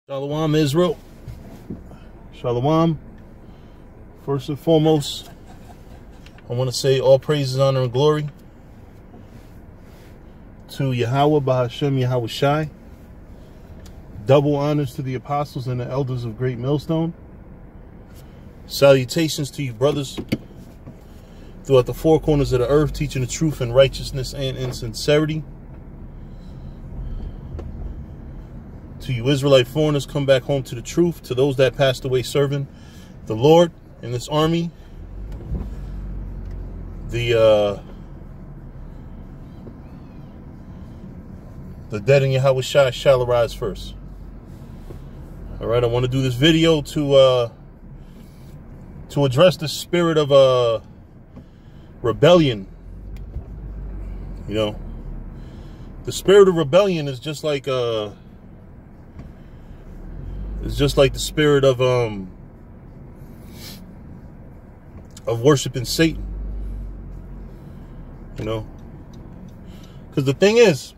Shalom, Israel. Shalom. First and foremost, I want to say all praises, honor, and glory to Yahweh, Bahashem, Yahweh Shai. Double honors to the apostles and the elders of Great Millstone. Salutations to you, brothers, throughout the four corners of the earth, teaching the truth in righteousness and in sincerity. To you Israelite foreigners, come back home to the truth. To those that passed away serving the Lord in this army, the dead in Yahweh Shai shall arise first. All right, I want to do this video to address the spirit of rebellion. You know, the spirit of rebellion is just like it's just like the spirit of worshiping Satan. You know, because the thing is,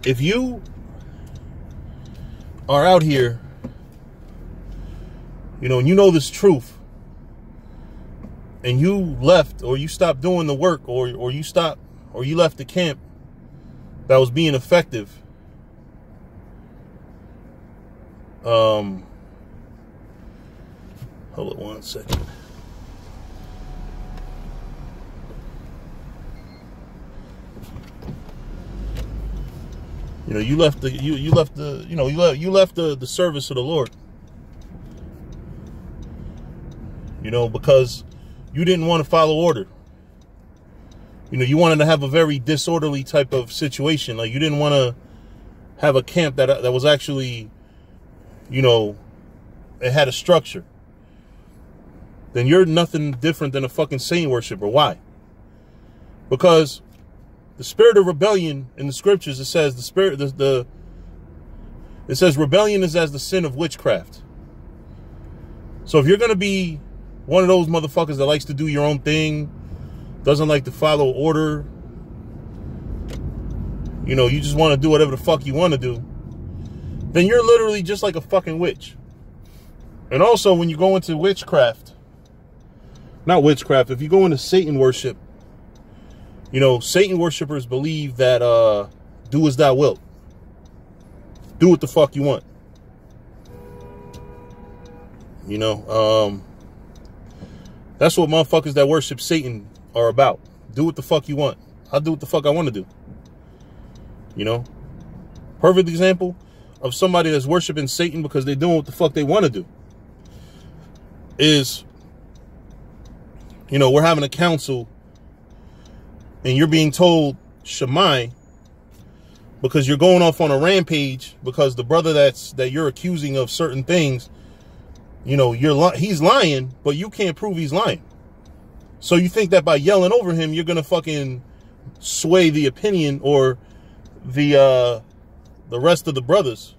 if you are out here, you know, and you know this truth, and you left, or you stopped doing the work, or you stopped, or you left the camp that was being effective, hold on one second. You know, you left the service of the Lord. You know, because you didn't want to follow order. You know, you wanted to have a very disorderly type of situation. Like, you didn't want to have a camp that was actually, you know, it had a structure. Then you're nothing different than a fucking Satan worshiper. Why? Because the spirit of rebellion in the scriptures, it says it says rebellion is as the sin of witchcraft. So if you're going to be one of those motherfuckers that likes to do your own thing, doesn't like to follow order, you know, you just want to do whatever the fuck you want to do, then you're literally just like a fucking witch. And also, when you go into witchcraft, not witchcraft, if you go into Satan worship, you know, Satan worshipers believe that do as thou wilt. Do what the fuck you want. You know, that's what motherfuckers that worship Satan are about. Do what the fuck you want. I'll do what the fuck I want to do. You know, perfect example of somebody that's worshiping Satan because they're doing what the fuck they want to do is, you know, we're having a council and you're being told Shemai because you're going off on a rampage because the brother that you're accusing of certain things, you know, he's lying, but you can't prove he's lying. So you think that by yelling over him, you're going to fucking sway the opinion or the rest of the brothers,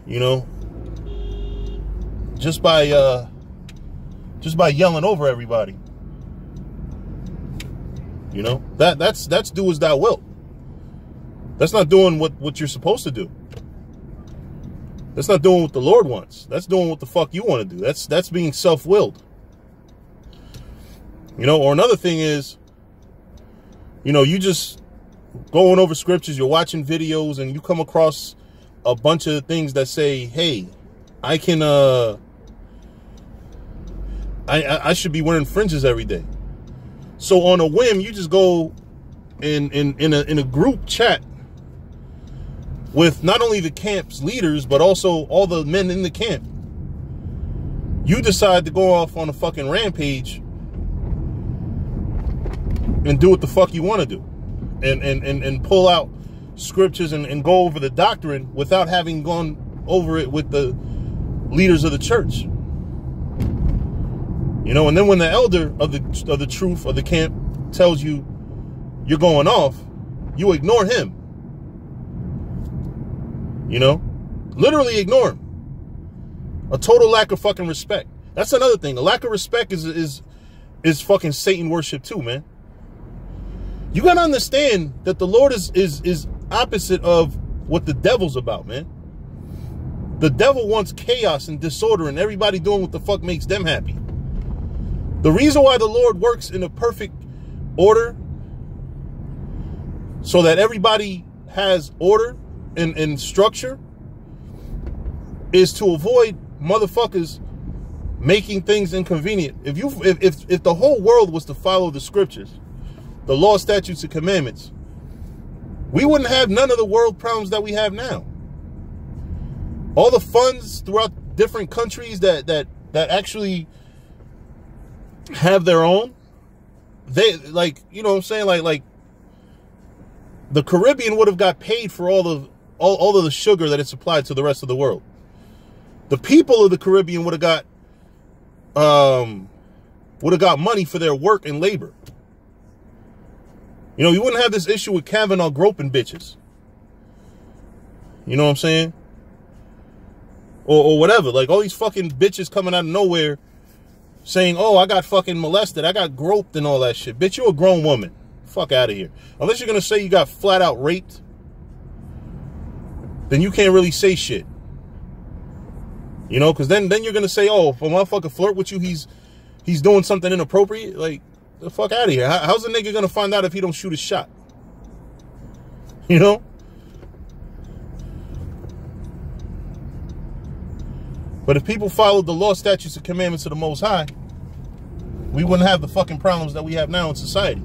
you know, just by yelling over everybody. You know, that's do as thou wilt. That's not doing what you're supposed to do. That's not doing what the Lord wants. That's doing what the fuck you want to do. That's being self-willed. You know, or another thing is, you know, you just going over scriptures, you're watching videos, and you come across a bunch of things that say, hey, I can I should be wearing fringes every day. So on a whim, you just go in a group chat with not only the camp's leaders, but also all the men in the camp. You decide to go off on a fucking rampage and do what the fuck you want to do. And pull out scriptures and go over the doctrine without having gone over it with the leaders of the church. You know, and then when the elder of the truth of the camp tells you you're going off, you ignore him. You know, literally ignore him. A total lack of fucking respect. That's another thing. A lack of respect is fucking Satan worship too, man. You got to understand that the Lord is opposite of what the devil's about, man. The devil wants chaos and disorder and everybody doing what the fuck makes them happy. The reason why the Lord works in a perfect order, so that everybody has order and structure, is to avoid motherfuckers making things inconvenient. If the whole world was to follow the scriptures, the law, statutes, and commandments, we wouldn't have none of the world problems that we have now. All the funds throughout different countries that actually have their own, they, like, you know what I'm saying, like the Caribbean would have got paid for all of the sugar that it supplied to the rest of the world. The people of the Caribbean would have got money for their work and labor. You know, you wouldn't have this issue with Kavanaugh groping bitches. You know what I'm saying? Or whatever. Like, all these fucking bitches coming out of nowhere saying, oh, I got fucking molested, I got groped and all that shit. Bitch, you're a grown woman. Fuck out of here. Unless you're going to say you got flat out raped, then you can't really say shit. You know, because then you're going to say, oh, if a motherfucker flirt with you, he's doing something inappropriate. Like, the fuck out of here. How's a nigga going to find out if he don't shoot his shot? You know? But if people followed the law, statutes, and commandments of the Most High, we wouldn't have the fucking problems that we have now in society.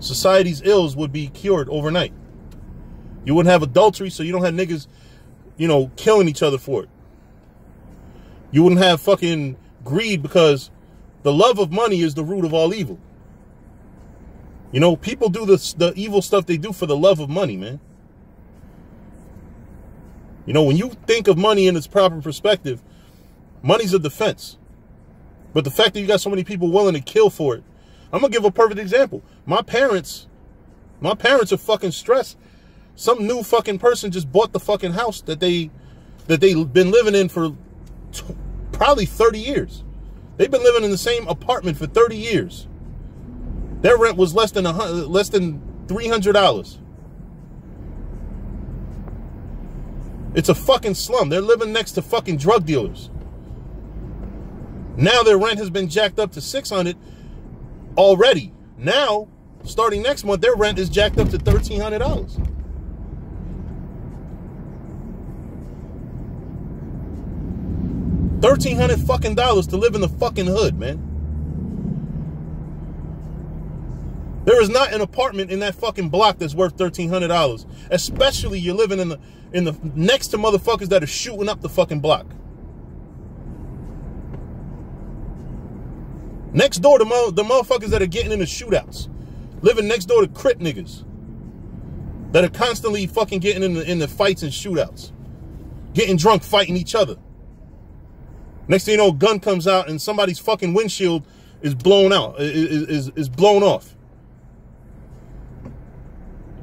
Society's ills would be cured overnight. You wouldn't have adultery, so you don't have niggas, you know, killing each other for it. You wouldn't have fucking greed, because the love of money is the root of all evil. You know, people do the evil stuff they do for the love of money, man. You know, when you think of money in its proper perspective, money's a defense. But the fact that you got so many people willing to kill for it. I'm going to give a perfect example. My parents are fucking stressed. Some new fucking person just bought the fucking house that they've been living in for probably 30 years. They've been living in the same apartment for 30 years. Their rent was less than $300. It's a fucking slum. They're living next to fucking drug dealers. Now their rent has been jacked up to $600 already. Now, starting next month, their rent is jacked up to $1,300. $1,300 fucking dollars to live in the fucking hood, man. There is not an apartment in that fucking block that's worth $1,300. Especially you're living in the next to motherfuckers that are shooting up the fucking block. Next door to the motherfuckers that are getting into shootouts. Living next door to Crip niggas that are constantly fucking getting in the fights and shootouts. Getting drunk, fighting each other. Next thing you know, a gun comes out and somebody's fucking windshield is blown out, is blown off.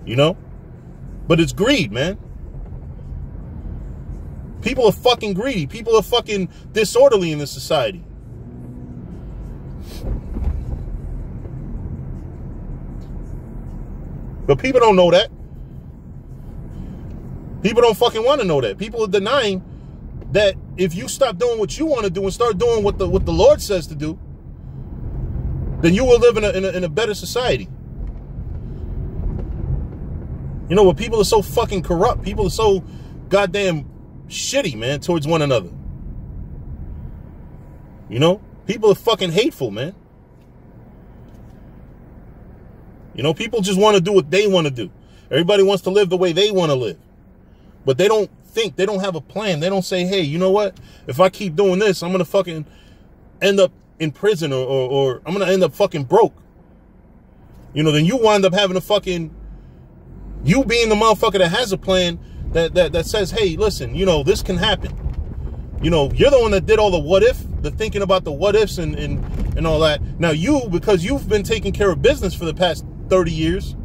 You know? But it's greed, man. People are fucking greedy. People are fucking disorderly in this society. But people don't know that. People don't fucking want to know that. People are denying that if you stop doing what you want to do and start doing what the Lord says to do, then you will live in a better society. You know, but people are so fucking corrupt. People are so goddamn shitty, man, towards one another. You know? People are fucking hateful, man. You know, people just want to do what they want to do. Everybody wants to live the way they want to live. But they don't think, they don't have a plan. They don't say, hey, you know what? If I keep doing this, I'm going to fucking end up in prison or I'm going to end up fucking broke. You know, then you wind up having a fucking, you being the motherfucker that has a plan that says, hey, listen, you know, this can happen. You know, you're the one that did all the what if, the thinking about the what ifs and all that. Now you, because you've been taking care of business for the past 30 years,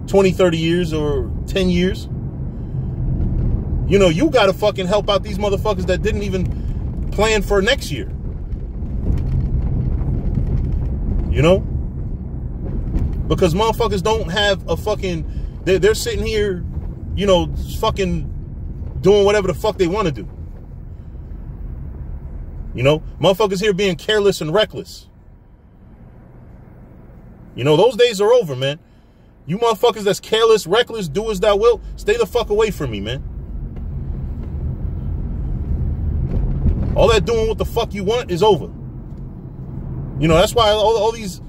20, 30 years or 10 years. You know, you got to fucking help out these motherfuckers that didn't even plan for next year. You know? Because motherfuckers don't have a fucking, they're sitting here you know, fucking doing whatever the fuck they want to do. You know, motherfuckers here being careless and reckless. You know, those days are over, man. You motherfuckers that's careless, reckless, do as thou wilt, stay the fuck away from me, man. All that doing what the fuck you want is over. You know, that's why all these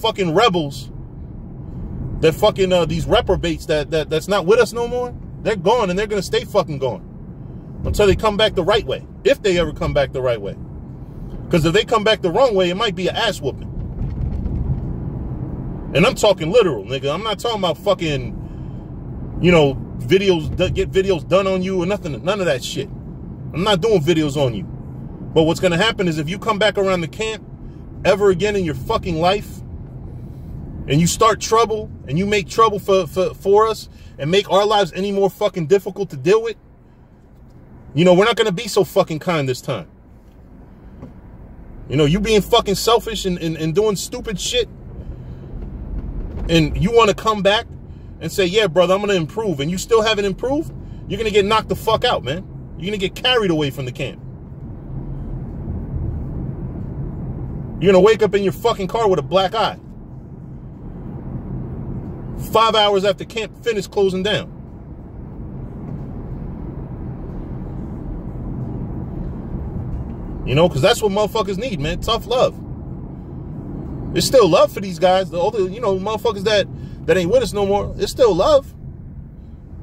fucking rebels, that fucking these reprobates that's not with us no more, they're gone, and they're gonna stay fucking gone until they come back the right way, if they ever come back the right way. Because if they come back the wrong way, it might be an ass whooping. And I'm talking literal, nigga. I'm not talking about fucking, you know, videos, get videos done on you or nothing, none of that shit. I'm not doing videos on you. But what's going to happen is if you come back around the camp ever again in your fucking life, and you start trouble, and you make trouble for us, and make our lives any more fucking difficult to deal with, you know, we're not going to be so fucking kind this time. You know, you being fucking selfish and doing stupid shit, and you want to come back and say, yeah, brother, I'm going to improve, and you still haven't improved, you're going to get knocked the fuck out, man. You're going to get carried away from the camp. You're going to wake up in your fucking car with a black eye. 5 hours after camp finished closing down. You know, because that's what motherfuckers need, man. Tough love. There's still love for these guys. All the, you know, motherfuckers that ain't with us no more. There's still love.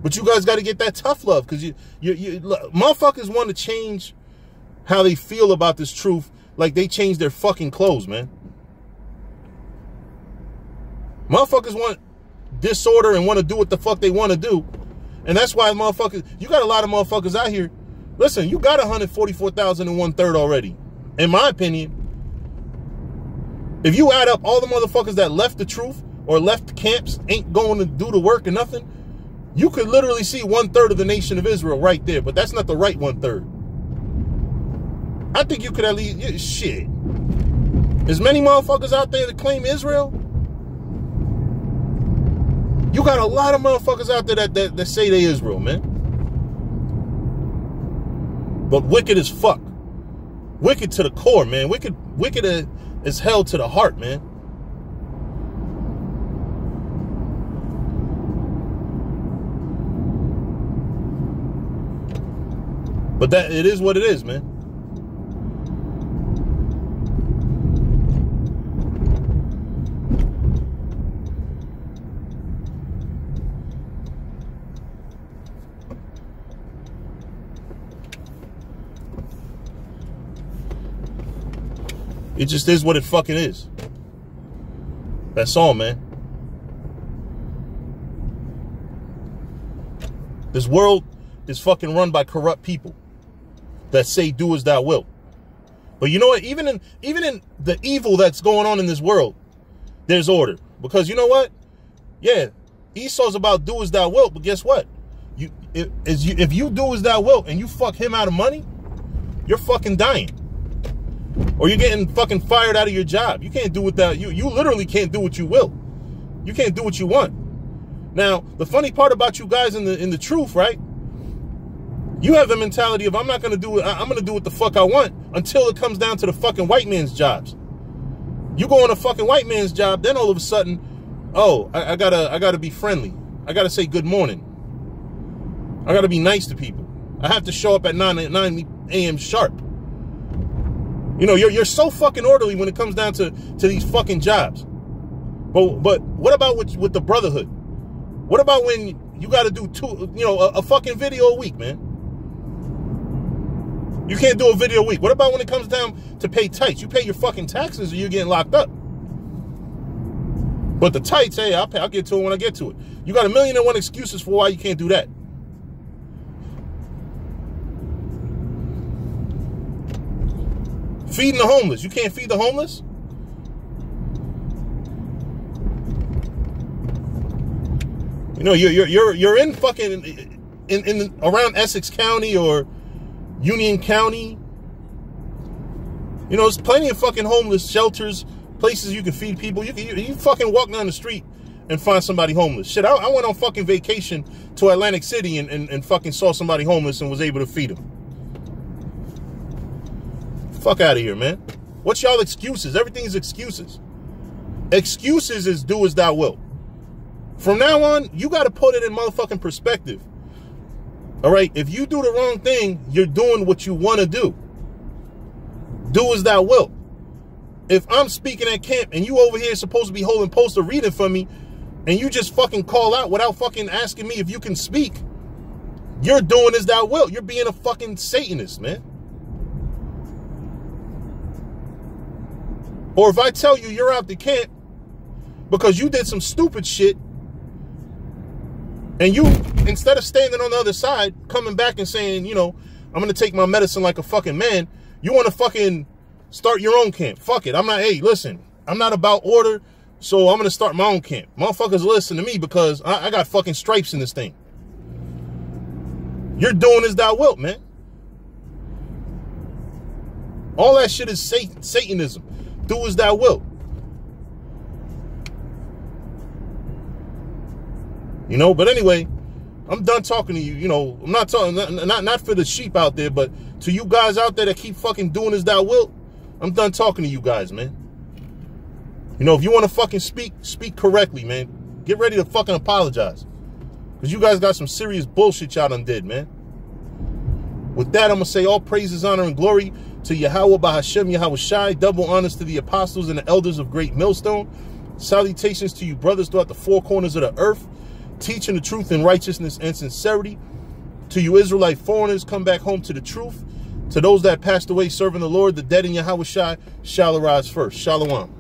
But you guys got to get that tough love, because you motherfuckers want to change how they feel about this truth like they change their fucking clothes, man. Motherfuckers want disorder and want to do what the fuck they want to do. And that's why motherfuckers, you got a lot of motherfuckers out here. Listen, you got 144,001 already. In my opinion, if you add up all the motherfuckers that left the truth or left camps, ain't going to do the work or nothing, you could literally see 1/3 of the nation of Israel right there. But that's not the right 1/3. I think you could at least, shit. As many motherfuckers out there that claim Israel, you got a lot of motherfuckers out there that say they Israel, man. But wicked as fuck. Wicked to the core, man. Wicked as hell to the heart, man. But that, it is what it is, man. It just is what it fucking is. That's all, man. This world is fucking run by corrupt people that say do as thou wilt. But you know what? Even in the evil that's going on in this world, there's order. Because you know what? Yeah, Esau's about do as thou wilt, but guess what? If you do as thou wilt and you fuck him out of money, you're fucking dying. Or you're getting fucking fired out of your job. You can't do what that, you literally can't do what you will. You can't do what you want. Now, the funny part about you guys in the truth, right? You have the mentality of, I'm not going to do it. I'm going to do what the fuck I want until it comes down to the fucking white man's jobs. You go on a fucking white man's job, then all of a sudden, oh, I gotta be friendly. I gotta say good morning. I gotta be nice to people. I have to show up at 9 a.m. sharp. You know, you're so fucking orderly when it comes down to these fucking jobs. But what about with the brotherhood? What about when you got to do a fucking video a week, man? You can't do a video a week. What about when it comes down to pay tights? You pay your fucking taxes or you're getting locked up. But the tights, hey, I'll get to it when I get to it. You got 1,000,001 excuses for why you can't do that. Feeding the homeless. You can't feed the homeless? You know, you're in fucking in around Essex County or Union County. You know, there's plenty of fucking homeless shelters, places you can feed people. You fucking walk down the street and find somebody homeless. Shit, I went on fucking vacation to Atlantic City and fucking saw somebody homeless and was able to feed them. Fuck out of here, man. What's y'all excuses? Everything is excuses. Excuses is do as thou wilt. From now on, you got to put it in motherfucking perspective. All right? If you do the wrong thing, you're doing what you want to do. Do as thou wilt. If I'm speaking at camp and you over here supposed to be holding poster reading for me and you just fucking call out without fucking asking me if you can speak, you're doing as thou wilt. You're being a fucking Satanist, man. Or if I tell you you're out the camp because you did some stupid shit and you, instead of standing on the other side, coming back and saying, you know, I'm going to take my medicine like a fucking man, you want to fucking start your own camp. Fuck it. I'm not, hey, listen, I'm not about order, so I'm going to start my own camp. Motherfuckers listen to me because I got fucking stripes in this thing. You're doing as thou wilt, man. All that shit is Satanism. Do as thou wilt. You know, but anyway, I'm done talking to you. You know, I'm not talking, not for the sheep out there, but to you guys out there that keep fucking doing as thou wilt, I'm done talking to you guys, man. You know, if you want to fucking speak correctly, man. Get ready to fucking apologize. Because you guys got some serious bullshit y'all done did, man. With that, I'm going to say all praises, honor, and glory to Yahweh, Bahashem, Yahweh Shai. Double honors to the apostles and the elders of Great Millstone. Salutations to you brothers throughout the four corners of the earth, teaching the truth in righteousness and sincerity. To you Israelite foreigners, come back home to the truth. To those that passed away serving the Lord, the dead in Yahweh Shai shall arise first. Shalom.